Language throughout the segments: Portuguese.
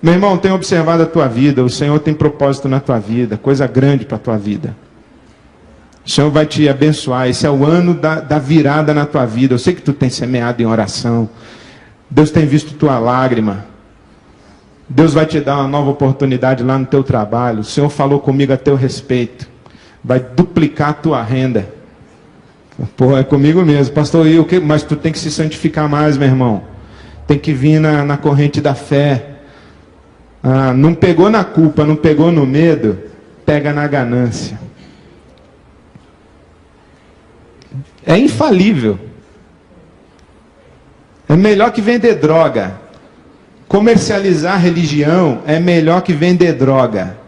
Meu irmão, tem observado a tua vida. O Senhor tem propósito na tua vida, coisa grande para a tua vida. O Senhor vai te abençoar. Esse é o ano da virada na tua vida. Eu sei que tu tem semeado em oração. Deus tem visto tua lágrima. Deus vai te dar uma nova oportunidade lá no teu trabalho. O Senhor falou comigo a teu respeito. Vai duplicar a tua renda. Pô, é comigo mesmo. Pastor, mas tu tem que se santificar mais, meu irmão. Tem que vir na corrente da fé. Não pegou na culpa, não pegou no medo, pega na ganância. É infalível. É melhor que vender droga. Comercializar religião é melhor que vender droga.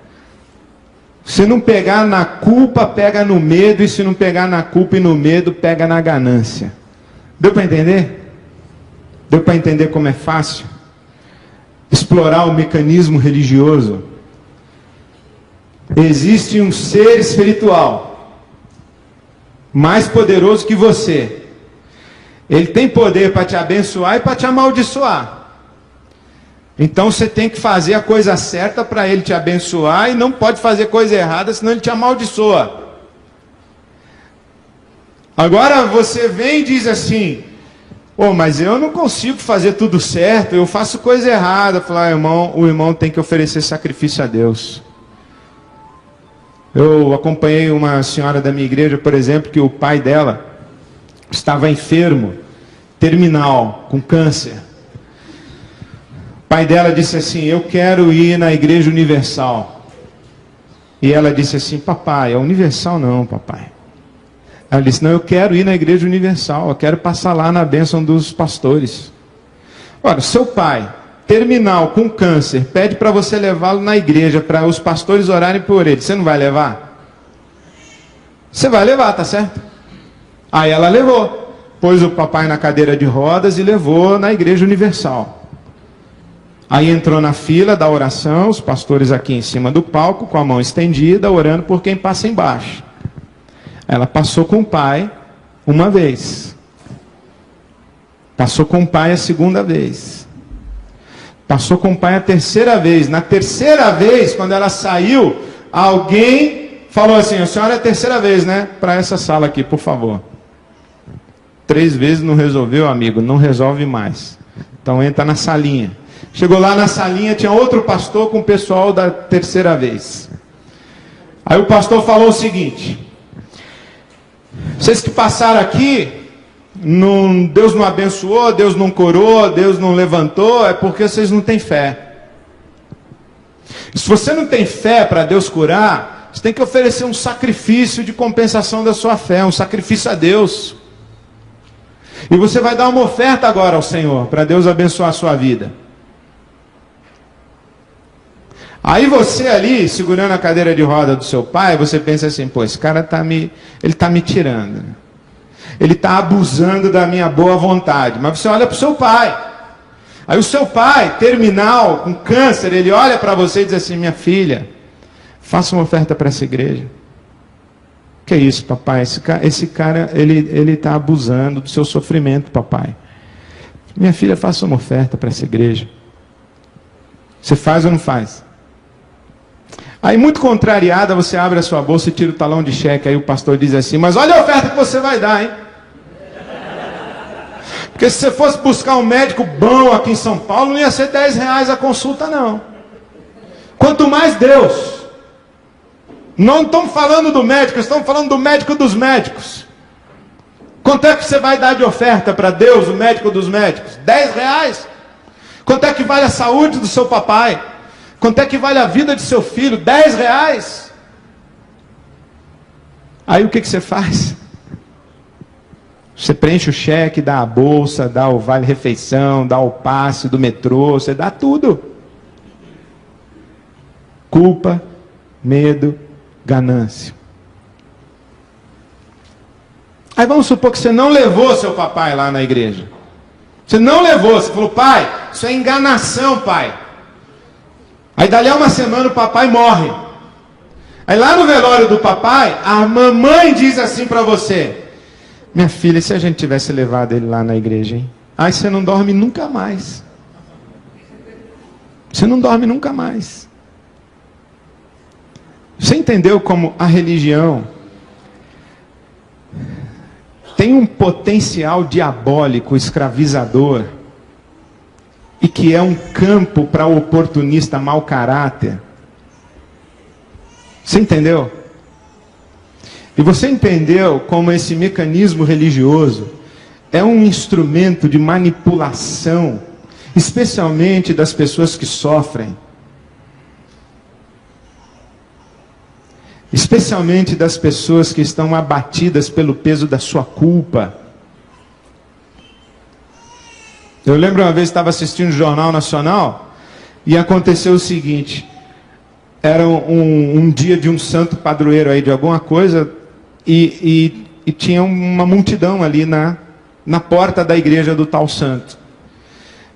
Se não pegar na culpa, pega no medo. E se não pegar na culpa e no medo, pega na ganância. Deu para entender? Deu para entender como é fácil? Explorar o mecanismo religioso. Existe um ser espiritual mais poderoso que você. Ele tem poder para te abençoar e para te amaldiçoar. Então você tem que fazer a coisa certa para ele te abençoar e não pode fazer coisa errada, senão ele te amaldiçoa. Agora você vem e diz assim: mas eu não consigo fazer tudo certo, eu faço coisa errada. Falar, o irmão tem que oferecer sacrifício a Deus. Eu acompanhei uma senhora da minha igreja, por exemplo, que o pai dela estava enfermo, terminal, com câncer. O pai dela disse assim: eu quero ir na Igreja Universal. E ela disse assim: papai, a Universal não, papai. Ela disse: não, eu quero ir na Igreja Universal, eu quero passar lá na bênção dos pastores. Ora, seu pai, terminal, com câncer, pede para você levá-lo na igreja, para os pastores orarem por ele. Você não vai levar? Você vai levar, tá certo? Aí ela levou. Pôs o papai na cadeira de rodas e levou na Igreja Universal. Aí entrou na fila da oração, os pastores aqui em cima do palco, com a mão estendida, orando por quem passa embaixo. Ela passou com o pai uma vez. Passou com o pai a segunda vez. Passou com o pai a terceira vez. Na terceira vez, quando ela saiu, alguém falou assim: a senhora é a terceira vez, né? Para essa sala aqui, por favor. 3 vezes não resolveu, amigo, não resolve mais. Então entra na salinha. Chegou lá na salinha, tinha outro pastor com o pessoal da terceira vez. Aí o pastor falou o seguinte: vocês que passaram aqui, Deus não abençoou, Deus não curou, Deus não levantou, é porque vocês não têm fé. Se você não tem fé para Deus curar, você tem que oferecer um sacrifício de compensação da sua fé, um sacrifício a Deus. E você vai dar uma oferta agora ao Senhor, para Deus abençoar a sua vida. Aí você ali, segurando a cadeira de roda do seu pai, você pensa assim: esse cara ele está me tirando. Ele está abusando da minha boa vontade. Mas você olha para o seu pai. Aí o seu pai, terminal, com câncer, ele olha para você e diz assim: minha filha, faça uma oferta para essa igreja. Que é isso, papai? Esse cara, ele está abusando do seu sofrimento, papai. Minha filha, faça uma oferta para essa igreja. Você faz ou não faz? Aí, muito contrariada, você abre a sua bolsa e tira o talão de cheque. Aí o pastor diz assim: mas olha a oferta que você vai dar, hein? Porque se você fosse buscar um médico bom aqui em São Paulo, não ia ser R$10 a consulta, não. Quanto mais Deus. Não estamos falando do médico, estamos falando do médico dos médicos. Quanto é que você vai dar de oferta para Deus, o médico dos médicos? R$10? Quanto é que vale a saúde do seu papai? Quanto é que vale a vida de seu filho? R$10? Aí o que você faz? Você preenche o cheque, dá a bolsa, dá o vale-refeição, dá o passe do metrô, você dá tudo. Culpa, medo, ganância. Aí vamos supor que você não levou seu papai lá na igreja. Você não levou, você falou: pai, isso é enganação, pai. Aí dali a uma semana o papai morre. Aí lá no velório do papai, a mamãe diz assim para você: minha filha, se a gente tivesse levado ele lá na igreja, hein? Aí você não dorme nunca mais. Você não dorme nunca mais. Você entendeu como a religião tem um potencial diabólico, escravizador, e que é um campo para o oportunista mau caráter? Você entendeu? E você entendeu como esse mecanismo religioso é um instrumento de manipulação, especialmente das pessoas que sofrem, especialmente das pessoas que estão abatidas pelo peso da sua culpa. Eu lembro uma vez, estava assistindo o Jornal Nacional e aconteceu o seguinte: era um dia de um santo padroeiro aí de alguma coisa, e tinha uma multidão ali na porta da igreja do tal santo.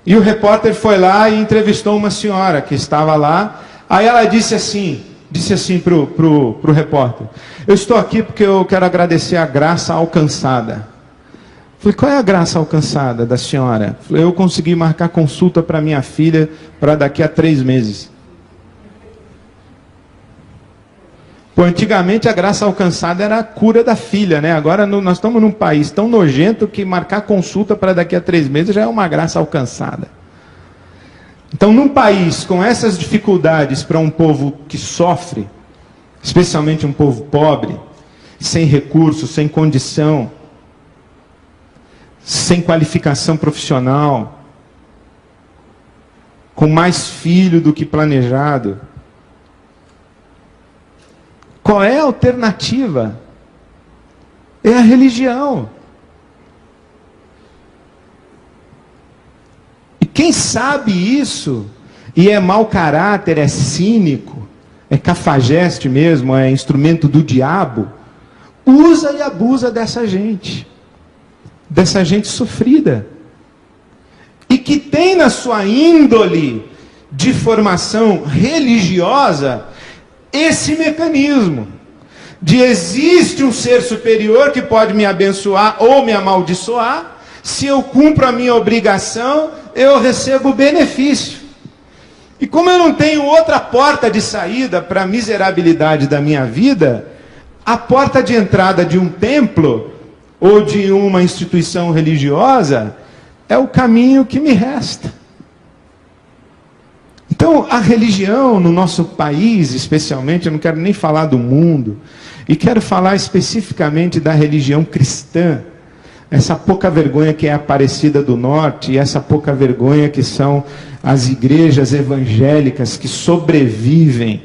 E o repórter foi lá e entrevistou uma senhora que estava lá. Aí ela disse assim pro repórter: eu estou aqui porque eu quero agradecer a graça alcançada. Falei: qual é a graça alcançada da senhora? Falei: eu consegui marcar consulta para minha filha para daqui a 3 meses. Pô, antigamente a graça alcançada era a cura da filha, né? Agora nós estamos num país tão nojento que marcar consulta para daqui a 3 meses já é uma graça alcançada. Então, num país com essas dificuldades para um povo que sofre, especialmente um povo pobre, sem recursos, sem condição, sem qualificação profissional, com mais filho do que planejado, qual é a alternativa? É a religião. E quem sabe isso, e é mau caráter, é cínico, é cafajeste mesmo, é instrumento do diabo, usa e abusa dessa gente sofrida, e que tem na sua índole de formação religiosa esse mecanismo de existe um ser superior que pode me abençoar ou me amaldiçoar. Se eu cumpro a minha obrigação, eu recebo benefício. E como eu não tenho outra porta de saída para a miserabilidade da minha vida, a porta de entrada de um templo ou de uma instituição religiosa é o caminho que me resta. Então, a religião no nosso país, especialmente, eu não quero nem falar do mundo, e quero falar especificamente da religião cristã, essa pouca vergonha que é a Aparecida do Norte, e essa pouca vergonha que são as igrejas evangélicas que sobrevivem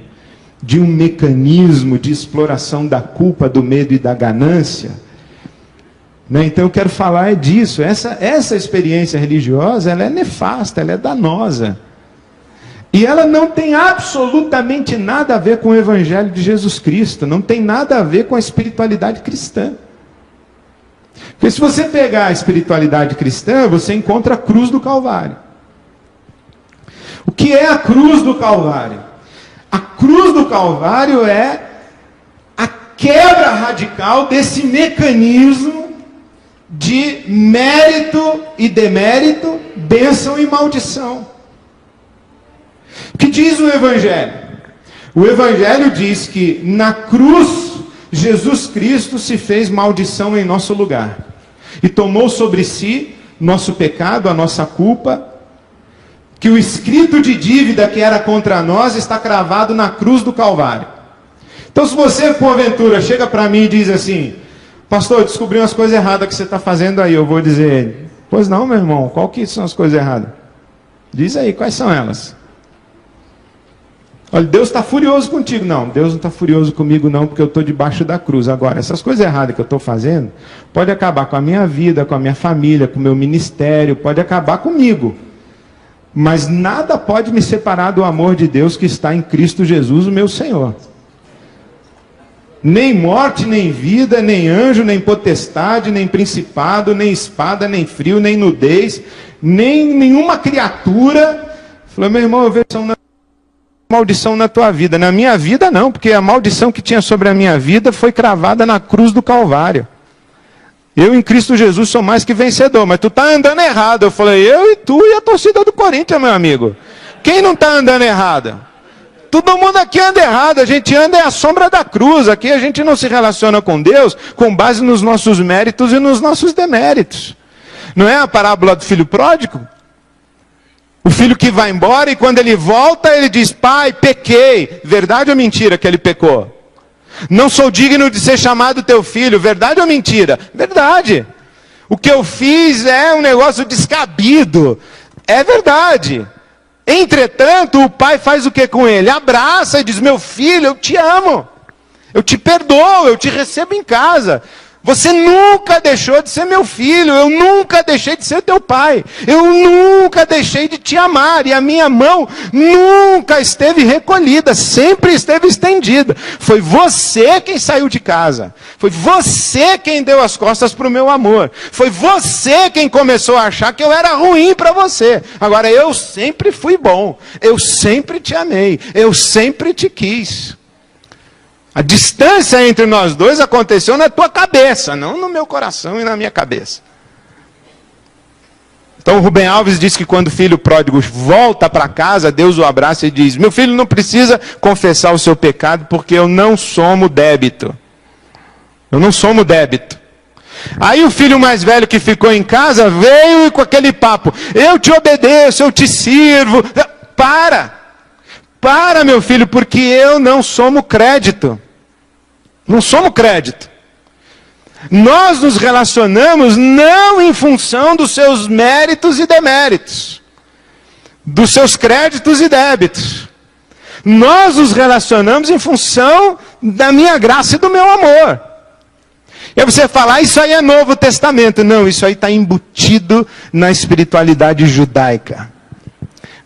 de um mecanismo de exploração da culpa, do medo e da ganância. Então eu quero falar disso. Essa experiência religiosa, ela é nefasta, ela é danosa. E ela não tem absolutamente nada a ver com o Evangelho de Jesus Cristo, não tem nada a ver com a espiritualidade cristã. Porque se você pegar a espiritualidade cristã, você encontra a cruz do Calvário. O que é a cruz do Calvário? A cruz do Calvário é a quebra radical desse mecanismo de mérito e demérito, bênção e maldição. O que diz o Evangelho? O Evangelho diz que na cruz, Jesus Cristo se fez maldição em nosso lugar. E tomou sobre si nosso pecado, a nossa culpa, que o escrito de dívida que era contra nós está cravado na cruz do Calvário. Então, se você, porventura, chega para mim e diz assim: pastor, eu descobri umas coisas erradas que você está fazendo aí. Eu vou dizer: pois não, meu irmão, qual que são as coisas erradas? Diz aí, quais são elas? Olha, Deus está furioso contigo. Não, Deus não está furioso comigo não, porque eu estou debaixo da cruz. Agora, essas coisas erradas que eu estou fazendo, pode acabar com a minha vida, com a minha família, com o meu ministério, pode acabar comigo. Mas nada pode me separar do amor de Deus que está em Cristo Jesus, o meu Senhor. Nem morte, nem vida, nem anjo, nem potestade, nem principado, nem espada, nem frio, nem nudez, nem nenhuma criatura. Falei: meu irmão, eu vejo maldição na tua vida. Na minha vida não, porque a maldição que tinha sobre a minha vida foi cravada na cruz do Calvário. Eu em Cristo Jesus sou mais que vencedor, mas tu está andando errado. Eu falei: eu e tu e a torcida do Corinthians, meu amigo. Quem não está andando errado? Todo mundo aqui anda errado, a gente anda à sombra da cruz. Aqui a gente não se relaciona com Deus com base nos nossos méritos e nos nossos deméritos. Não é a parábola do filho pródigo? O filho que vai embora e quando ele volta ele diz, pai, pequei. Verdade ou mentira que ele pecou? Não sou digno de ser chamado teu filho. Verdade ou mentira? Verdade. O que eu fiz é um negócio descabido. É verdade. Entretanto, o pai faz o que com ele? Abraça e diz, meu filho, eu te amo. Eu te perdoo, eu te recebo em casa. Você nunca deixou de ser meu filho, eu nunca deixei de ser teu pai. Eu nunca deixei de te amar. E a minha mão nunca esteve recolhida, sempre esteve estendida. Foi você quem saiu de casa. Foi você quem deu as costas para o meu amor. Foi você quem começou a achar que eu era ruim para você. Agora, eu sempre fui bom. Eu sempre te amei. Eu sempre te quis. A distância entre nós dois aconteceu na tua cabeça, não no meu coração e na minha cabeça. Então o Rubem Alves diz que quando o filho pródigo volta para casa, Deus o abraça e diz, meu filho não precisa confessar o seu pecado, porque eu não somo débito. Eu não somo débito. Aí o filho mais velho que ficou em casa veio com aquele papo, eu te obedeço, eu te sirvo. Para meu filho, porque eu não somo crédito. Não somos crédito. Nós nos relacionamos não em função dos seus méritos e deméritos, dos seus créditos e débitos. Nós nos relacionamos em função da minha graça e do meu amor. E aí você fala, isso aí é Novo Testamento. Não, isso aí está embutido na espiritualidade judaica.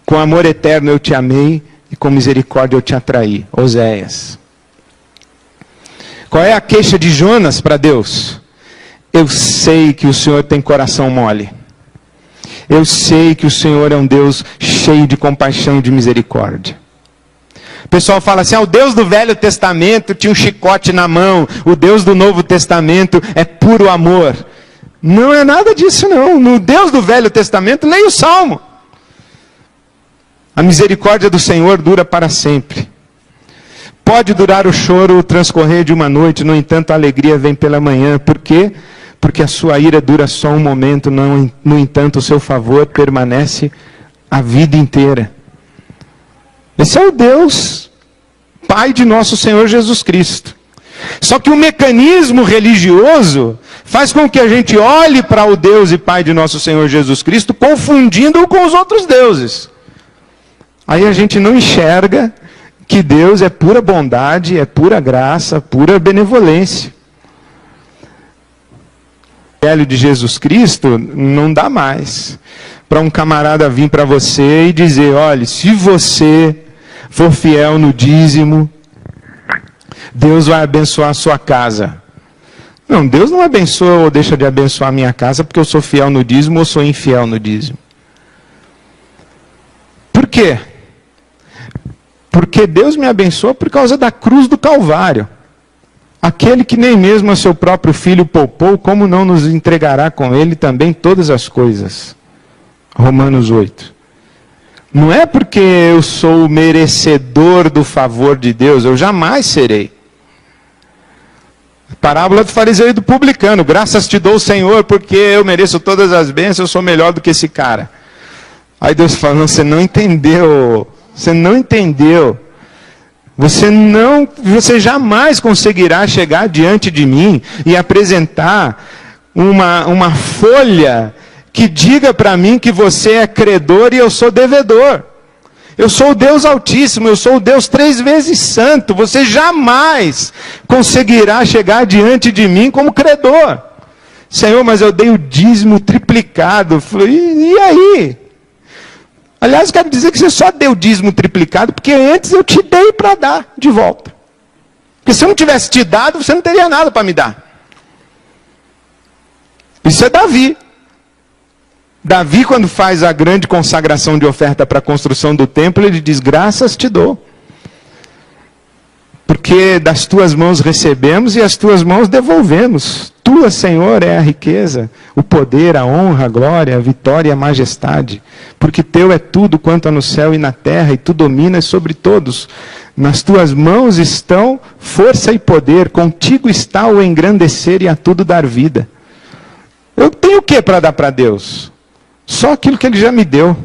Com amor eterno eu te amei e com misericórdia eu te atraí. Oséias. Qual é a queixa de Jonas para Deus? Eu sei que o Senhor tem coração mole. Eu sei que o Senhor é um Deus cheio de compaixão e de misericórdia. O pessoal fala assim, o Deus do Velho Testamento tinha um chicote na mão. O Deus do Novo Testamento é puro amor. Não é nada disso não. No Deus do Velho Testamento, leia o Salmo. A misericórdia do Senhor dura para sempre. Pode durar o choro, o transcorrer de uma noite, no entanto a alegria vem pela manhã. Por quê? Porque a sua ira dura só um momento, no entanto o seu favor permanece a vida inteira. Esse é o Deus, Pai de nosso Senhor Jesus Cristo. Só que o mecanismo religioso faz com que a gente olhe para o Deus e Pai de nosso Senhor Jesus Cristo, confundindo-o com os outros deuses. Aí a gente não enxerga que Deus é pura bondade, é pura graça, pura benevolência. O Evangelho de Jesus Cristo não dá mais para um camarada vir para você e dizer, olha, se você for fiel no dízimo, Deus vai abençoar a sua casa. Não, Deus não abençoa ou deixa de abençoar a minha casa porque eu sou fiel no dízimo ou sou infiel no dízimo. Por quê? Porque Deus me abençoa por causa da cruz do Calvário. Aquele que nem mesmo a seu próprio filho poupou, como não nos entregará com ele também todas as coisas? Romanos 8. Não é porque eu sou merecedor do favor de Deus, eu jamais serei. A parábola do fariseu e do publicano. Graças te dou, Senhor, porque eu mereço todas as bênçãos, eu sou melhor do que esse cara. Aí Deus fala, não, você não entendeu. Você não entendeu. Você jamais conseguirá chegar diante de mim e apresentar uma folha que diga para mim que você é credor e eu sou devedor. Eu sou o Deus Altíssimo, eu sou o Deus 3 vezes santo. Você jamais conseguirá chegar diante de mim como credor. Senhor, mas eu dei o dízimo triplicado. Eu falei, e aí? Aliás, quero dizer que você só deu dízimo triplicado porque antes eu te dei para dar de volta. Porque se eu não tivesse te dado, você não teria nada para me dar. Isso é Davi. Davi, quando faz a grande consagração de oferta para a construção do templo, ele diz, graças te dou. Porque das tuas mãos recebemos e as tuas mãos devolvemos. tua, Senhor, é a riqueza, o poder, a honra, a glória, a vitória e a majestade. Porque teu é tudo quanto há no céu e na terra, e tu dominas sobre todos. Nas tuas mãos estão força e poder, contigo está o engrandecer e a tudo dar vida. Eu tenho o que para dar para Deus? Só aquilo que Ele já me deu.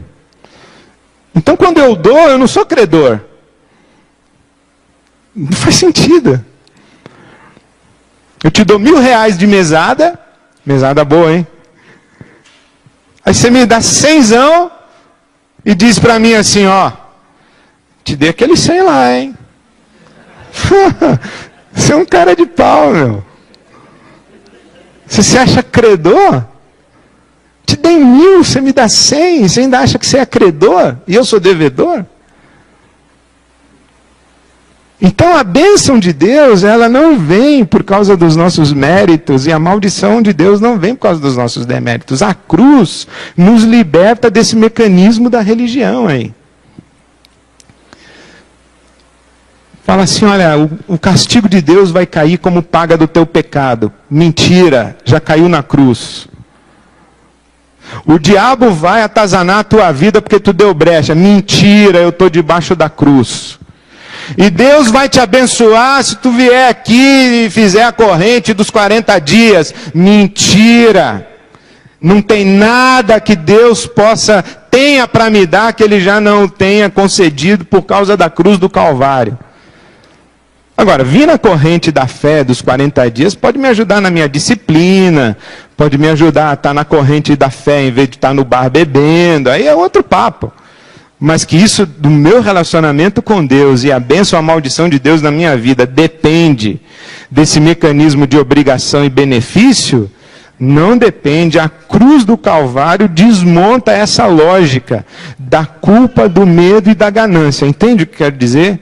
Então quando eu dou, eu não sou credor. Não faz sentido. Eu te dou R$1.000 de mesada, mesada boa, hein? Aí você me dá 100 e diz para mim assim, ó, te dei aquele 100 lá, hein? Você é um cara de pau, meu. Você se acha credor? Te dei 1.000, você me dá 100, você ainda acha que você é credor e eu sou devedor? Então a bênção de Deus, ela não vem por causa dos nossos méritos, e a maldição de Deus não vem por causa dos nossos deméritos. A cruz nos liberta desse mecanismo da religião aí. Fala assim, olha, o castigo de Deus vai cair como paga do teu pecado. Mentira, já caiu na cruz. O diabo vai atazanar a tua vida porque tu deu brecha. Mentira, eu estou debaixo da cruz. E Deus vai te abençoar se tu vier aqui e fizer a corrente dos 40 dias. Mentira. Não tem nada que Deus tenha para me dar que Ele já não tenha concedido por causa da cruz do Calvário. Agora, vir na corrente da fé dos 40 dias pode me ajudar na minha disciplina, pode me ajudar a estar na corrente da fé em vez de estar no bar bebendo, aí é outro papo. Mas que isso do meu relacionamento com Deus e a bênção, a maldição de Deus na minha vida depende desse mecanismo de obrigação e benefício, não depende. A cruz do Calvário desmonta essa lógica da culpa, do medo e da ganância. Entende o que eu quero dizer?